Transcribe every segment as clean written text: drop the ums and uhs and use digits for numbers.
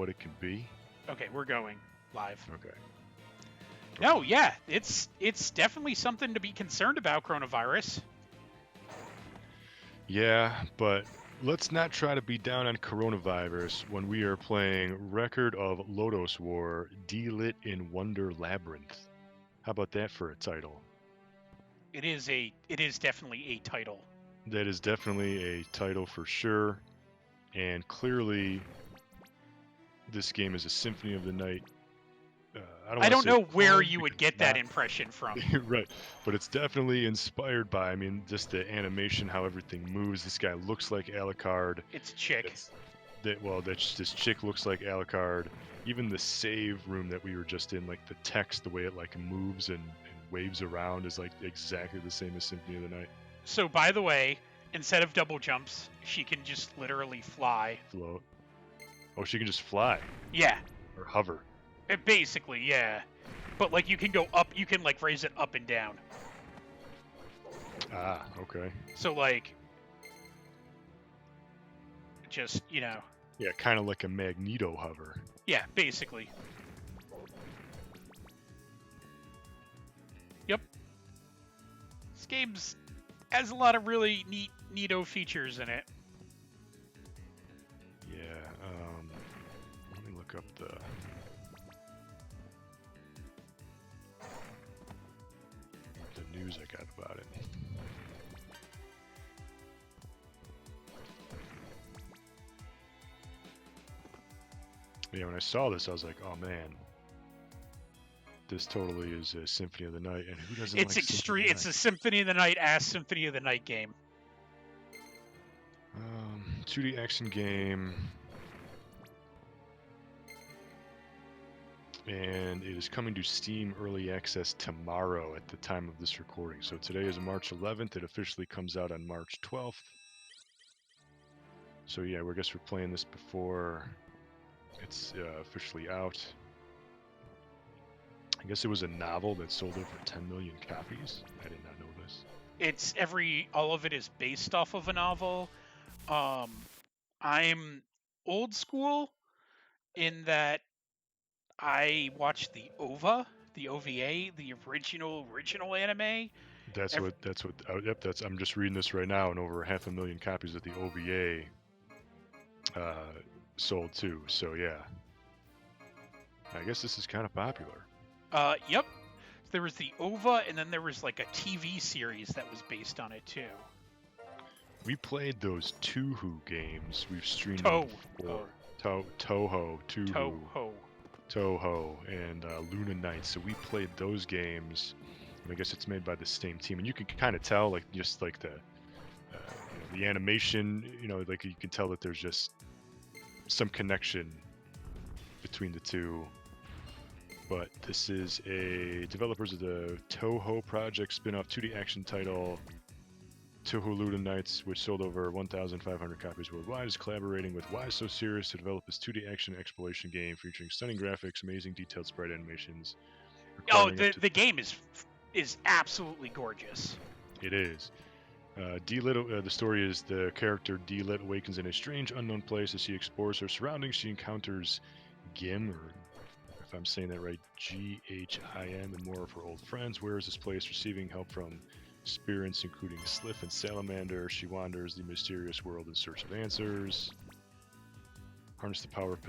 what it can be? Okay, we're going live. Okay. No, yeah, it's definitely something to be concerned about, coronavirus. Yeah, but let's not try to be down on coronavirus when we are playing Record of Lodoss War, D-Lit in Wonder Labyrinth. How about that for a title? It is definitely a title. That is definitely a title for sure, and clearly this game is a Symphony of the Night. I don't know where clone you would because get that impression from. right, but it's definitely inspired by, I mean, just the animation, how everything moves. This guy looks like Alucard. It's a chick. This chick looks like Alucard. Even the save room that we were just in, like the text, the way it like moves and waves around is like exactly the same as Symphony of the Night. So, by the way, instead of double jumps, she can just literally fly. Float. Oh, she can just fly. Yeah. Or hover. Basically, yeah. But, like, you can go up, you can, like, raise it up and down. Ah, okay. So, like, just, you know. Yeah, kind of like a Magneto hover. Yeah, basically. Yep. This game's has a lot of really neato features in it. Yeah, let me look up the news I got about it. Yeah, when I saw this, I was like, "Oh man, this totally is a Symphony of the Night." And who doesn't? It's like extreme. It's a Symphony of the Night ass Symphony of the Night game. 2D action game, and it is coming to Steam Early Access tomorrow at the time of this recording. So today is March 11th. It officially comes out on March 12th. So yeah, I guess we're playing this before it's officially out. I guess it was a novel that sold over 10 million copies. I did not know this. All of it is based off of a novel. I'm old school in that I watched the OVA, the original anime. I'm just reading this right now, and over 500,000 copies of the OVA sold too. So yeah, I guess this is kind of popular. Yep. There was the OVA, and then there was like a TV series that was based on it too. We played those Touhou games. We've streamed Toho, and Luna Knights. So we played those games. And I guess it's made by the same team, and you can kind of tell, like just like the animation. You know, like you can tell that there's just some connection between the two. But this is a developers of the Touhou Project spin-off 2D action title Touhou Luna Knights, which sold over 1,500 copies worldwide, is collaborating with Why So Serious to develop this 2D action exploration game featuring stunning graphics, amazing detailed sprite animations. Oh, the game is absolutely gorgeous. It is. D-Lit, the story is the character D-Lit awakens in a strange, unknown place. As she explores her surroundings, she encounters Gim, or if I'm saying that right, Ghin, and more of her old friends. Where is this place? Receiving help from spirits including Sliff and Salamander, she wanders the mysterious world in search of answers. Harness the powers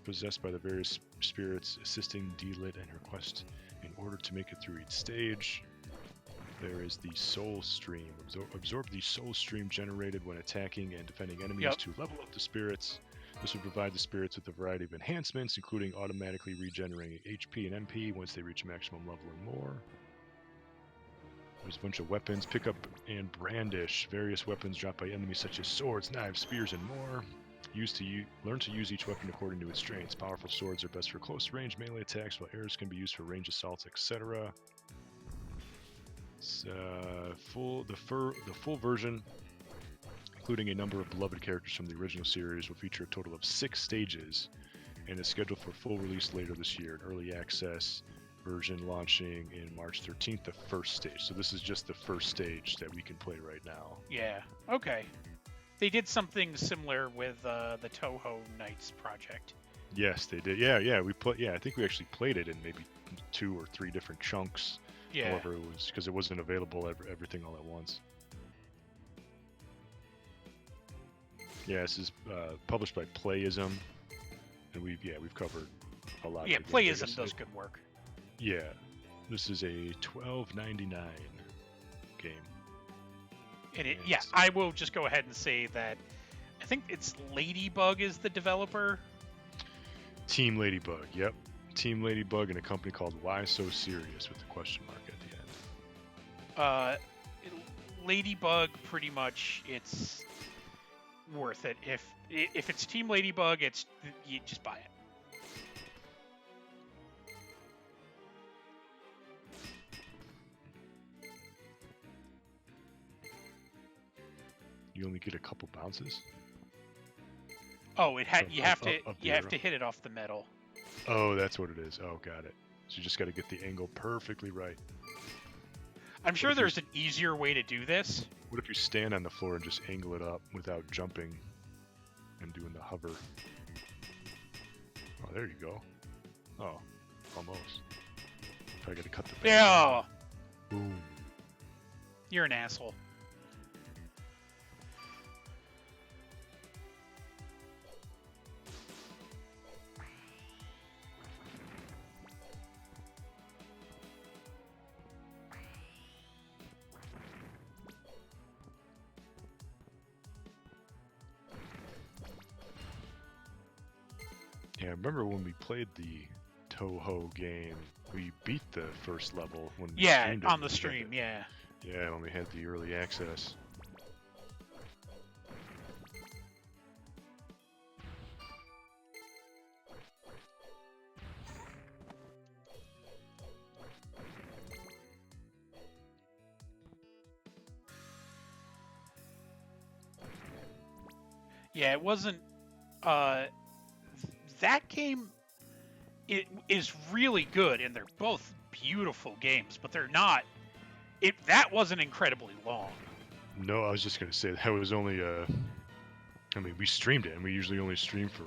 possessed by the various spirits, assisting D-Lit in her quest in order to make it through each stage. There is the Soul Stream. Absorb the Soul Stream generated when attacking and defending enemies to level up the spirits. This will provide the spirits with a variety of enhancements, including automatically regenerating HP and MP once they reach maximum level and more. There's a bunch of weapons. Pick up and brandish various weapons dropped by enemies such as swords, knives, spears, and more. Learn to use each weapon according to its strengths. Powerful swords are best for close range melee attacks, while arrows can be used for range assaults, etc. The full version, including a number of beloved characters from the original series, will feature a total of 6 stages and is scheduled for full release later this year. An early access version launching in March 13th, the first stage. So this is just the first stage that we can play right now. Yeah. Okay. They did something similar with the Toho Knights project. Yes, they did. Yeah. We put. Yeah, I think we actually played it in maybe 2 or 3 different chunks. Yeah. However, it was because it wasn't available everything all at once. Yeah, this is published by Playism, and we've covered a lot. Yeah, of the games. Playism does good work. Yeah, this is a $12.99 game. And I will just go ahead and say that I think it's Ladybug is the developer. Team Ladybug, yep. Team Ladybug and a company called Why So Serious with the question mark at the end. Ladybug, pretty much, it's worth it. If it's Team Ladybug, you just buy it. You only get a couple bounces. Oh, you have to hit it off the metal. Oh, that's what it is. Oh, got it. So you just got to get the angle perfectly right. I'm sure there's an easier way to do this. What if you stand on the floor and just angle it up without jumping and doing the hover? Oh, there you go. Oh, almost. Probably got to cut the back. Yeah. Boom. You're an asshole. Yeah, I remember when we played the Toho game, we beat the first level when we streamed it. On the stream, yeah. Yeah, when we had the early access. Yeah, it wasn't that game, it is really good, and they're both beautiful games, but they're not. That wasn't incredibly long. No, I was just gonna say that was only I mean, we streamed it, and we usually only stream for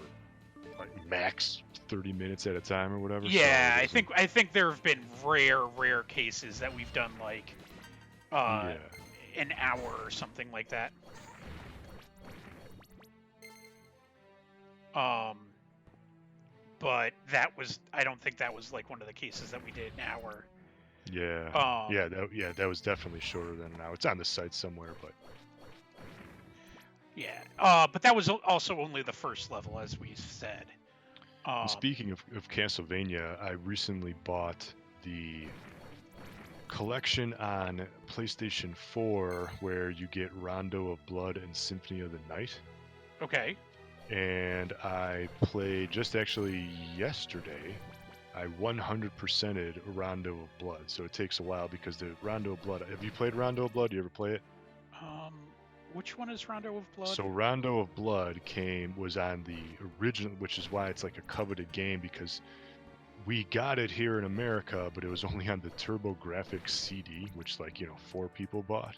like max 30 minutes at a time or whatever. Yeah, so I think there have been rare cases that we've done like an hour or something like that. But I don't think that was like one of the cases that we did an hour. Yeah. That was definitely shorter than an hour. It's on the site somewhere, but. Yeah. But that was also only the first level, as we said. Speaking of Castlevania, I recently bought the collection on PlayStation 4 where you get Rondo of Blood and Symphony of the Night. Okay. And I played just actually yesterday. I 100%ed Rondo of Blood, so it takes a while because the Rondo of Blood. Have you played Rondo of Blood? Do you ever play it? Which one is Rondo of Blood? So Rondo of Blood was on the original, which is why it's like a coveted game because we got it here in America, but it was only on the TurboGrafx CD, which 4 people bought.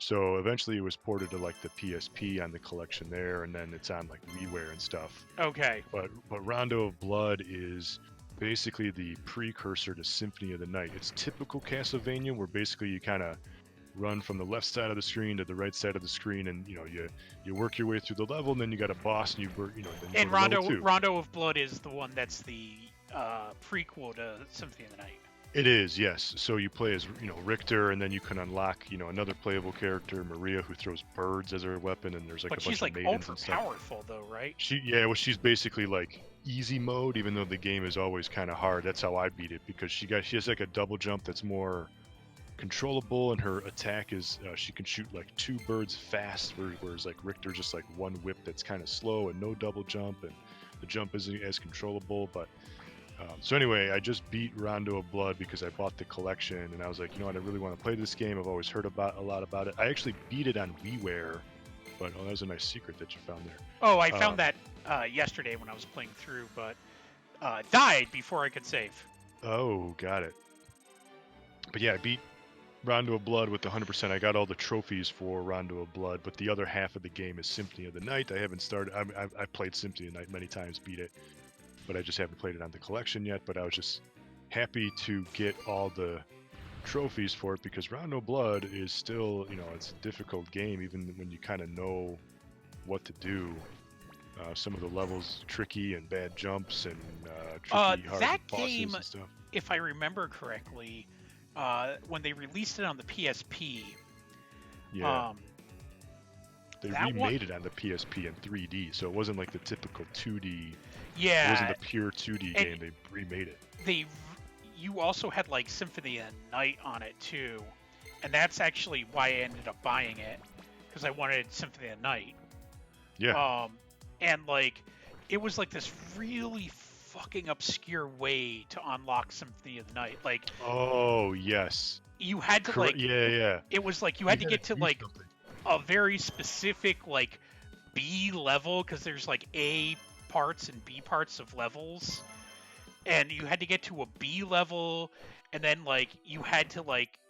So eventually it was ported to like the PSP on the collection there, and then it's on like WiiWare and stuff. Okay. But Rondo of Blood is basically the precursor to Symphony of the Night. It's typical Castlevania where basically you kind of run from the left side of the screen to the right side of the screen, and you work your way through the level, and then you got a boss, and and Rondo of Blood is the one that's the prequel to Symphony of the Night. It is, yes. So you play as Richter, and then you can unlock another playable character, Maria, who throws birds as her weapon, and there's like a bunch of maidens and stuff. But she's like ultra powerful though, right? She's basically like easy mode, even though the game is always kind of hard. That's how I beat it, because she has like a double jump that's more controllable, and her attack is she can shoot like 2 birds fast, whereas like Richter just like one whip that's kind of slow and no double jump, and the jump isn't as controllable. But so anyway, I just beat Rondo of Blood because I bought the collection, and I was like, I really want to play this game. I've always heard a lot about it. I actually beat it on WiiWare, but that was a nice secret that you found there. Oh, I found that yesterday when I was playing through, but died before I could save. Oh, got it. But yeah, I beat Rondo of Blood with 100%. I got all the trophies for Rondo of Blood, but the other half of the game is Symphony of the Night. I haven't started. I played Symphony of the Night many times, beat it, but I just haven't played it on the collection yet. But I was just happy to get all the trophies for it because Rondo of Blood is still, it's a difficult game even when you kind of know what to do. Some of the levels tricky and bad jumps and tricky hard That bosses game, and stuff. if I remember correctly, when they released it on the PSP, Yeah. They that remade it on the PSP in 3D, so it wasn't like the typical 2D. yeah, It wasn't the pure 2D game. They remade it. You also had like Symphony of the Night on it too, and that's actually why I ended up buying it, because I wanted Symphony of the Night. Yeah. And like, it was like this really fucking obscure way to unlock Symphony of the Night. Like, Oh yes. you had to like, Yeah. it was like you had to get to do like something. a very specific like B level, because there's like A parts and B parts of levels, and you had to get to a B level, and then like you had to like,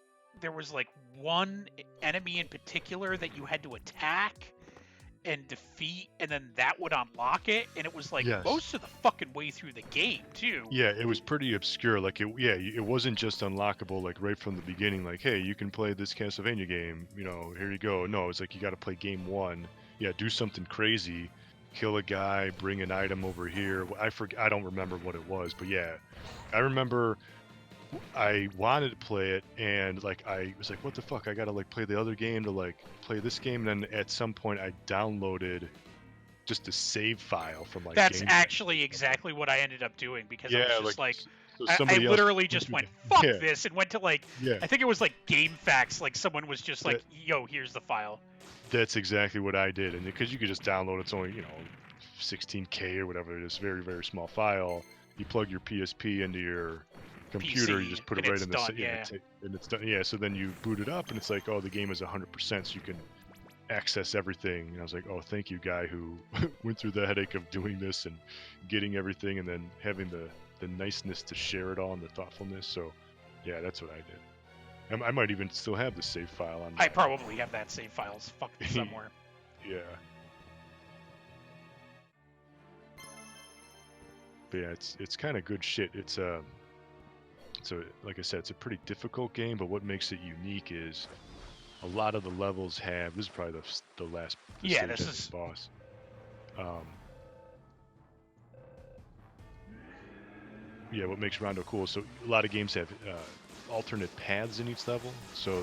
there was like one enemy in particular that you had to attack and defeat, and then that would unlock it, and it was like Yes. most of the fucking way through the game too. Yeah, it was pretty obscure. Like it wasn't just unlockable like right from the beginning. Like, hey, you can play this Castlevania game. Here you go. No, it's like you got to play game one. Yeah, do something crazy, kill a guy, bring an item over here. I don't remember what it was, but yeah, I remember I wanted to play it, and like I was like, what the fuck? I gotta like play the other game to like play this game. And then at some point, I downloaded just a save file from like. That's Game actually exactly what I ended up doing, because I was just like so I somebody else literally just went fuck yeah. this, and went to like, Yeah. I think it was like GameFAQs, like someone was just like, That- yo, here's the file. That's exactly what I did, and because you could just download, it's only 16K or whatever it is, very very small file. You plug your PSP into your computer, PC, you just put and it right it's in the done, and it's done. Yeah, so then you boot it up, and it's like, oh, the game is 100%, so you can access everything. And I was like, oh, thank you, guy who went through the headache of doing this and getting everything, and then having the niceness to share it all and the thoughtfulness. So, yeah, that's what I did. I might even still have the save file on. I probably have that save files fucking somewhere. Yeah. But yeah, it's kind of good shit. It's like I said, it's a pretty difficult game, but what makes it unique is a lot of the levels have. This is probably the last. Yeah, stage this ending is boss. Yeah, what makes Rondo cool? So a lot of games have alternate paths in each level. So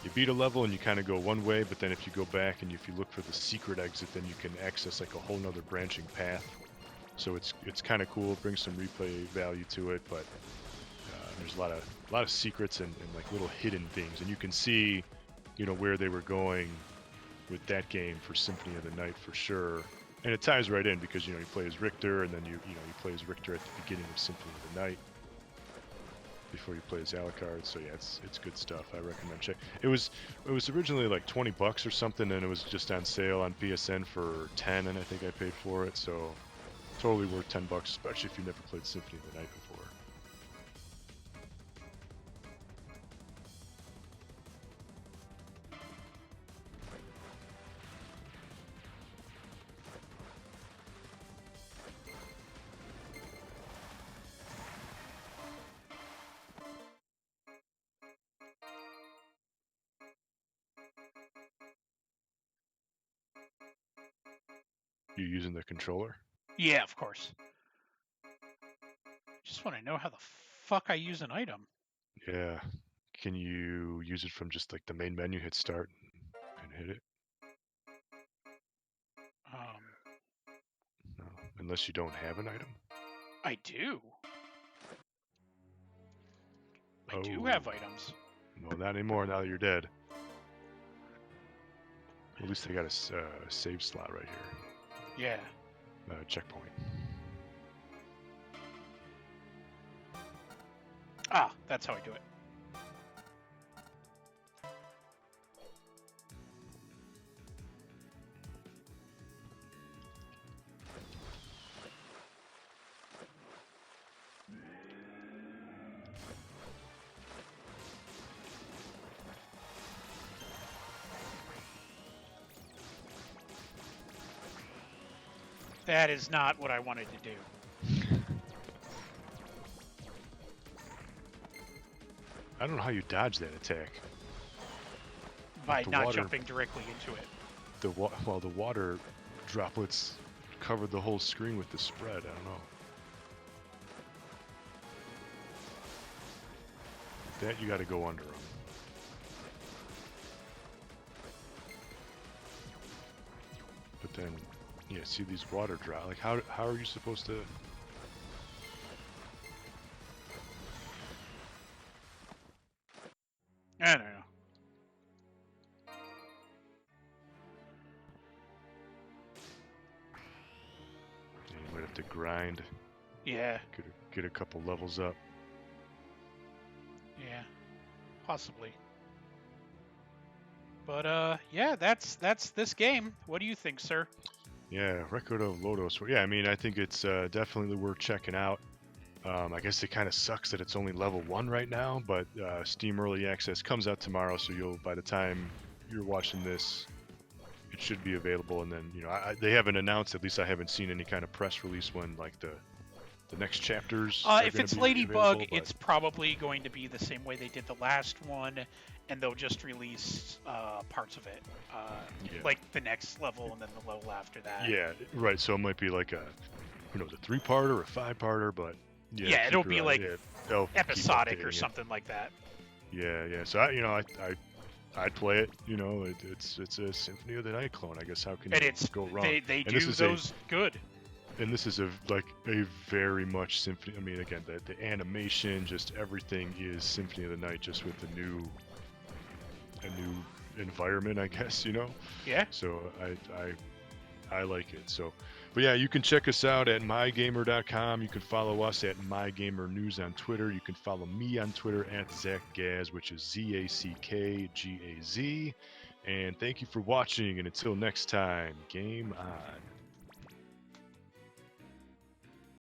you beat a level and you kind of go one way, but then if you go back and if you look for the secret exit, then you can access like a whole nother branching path. So it's kind of cool. It brings some replay value to it, but there's a lot of secrets and like little hidden things, and you can see, where they were going with that game for Symphony of the Night for sure. And it ties right in because you play as Richter, and then you play as Richter at the beginning of Symphony of the Night before you play as Alucard. So yeah, it's good stuff. I recommend check. It was originally like $20 or something, and it was just on sale on PSN for 10, and I think I paid for it. So totally worth $10, especially if you never played Symphony of the Night before. You using the controller? Yeah, of course. Just want to know how the fuck I use an item. Yeah. Can you use it from just like the main menu, hit start and hit it? No, unless you don't have an item. I do. I do Oh. have items. Well, not anymore now that you're dead. At least I got a save slot right here. Yeah. Checkpoint. Ah, that's how I do it. That is not what I wanted to do. I don't know how you dodge that attack. By The not water- jumping directly into it. While the water droplets covered the whole screen with the spread. I don't know. That you got to go under them. But then, yeah, see these water drop. Like, how are you supposed to? I don't know. You might have to grind. Yeah. Get a couple levels up. Yeah. Possibly. But yeah, that's this game. What do you think, sir? Yeah, Record of Lodos. Yeah, I mean, I think it's definitely worth checking out. I guess it kind of sucks that it's only level 1 right now, but Steam Early Access comes out tomorrow, so by the time you're watching this, it should be available. And then, they haven't announced, at least I haven't seen any kind of press release when, like, the next chapters are If gonna it's be Ladybug, available, but- it's probably going to be the same way they did the last one, and they'll just release parts of it, Yeah. like the next level and then the level after that. Yeah, right. So it might be like a 3-parter or a 5-parter, but Yeah, keep it'll your be eye- like yeah, they'll keep episodic or updating it. something like that. Yeah. So I'd play it. It's a Symphony of the Night clone. I guess how can And you it's go wrong? they And do this is those good. And this is a very much Symphony. I mean, again, the animation, just everything is Symphony of the Night, just with a new environment, I guess. Yeah. So I like it. So, but yeah, you can check us out at mygamer.com. You can follow us at mygamernews on Twitter. You can follow me on Twitter at ZackGaz, which is ZackGaz. And thank you for watching. And until next time, game on.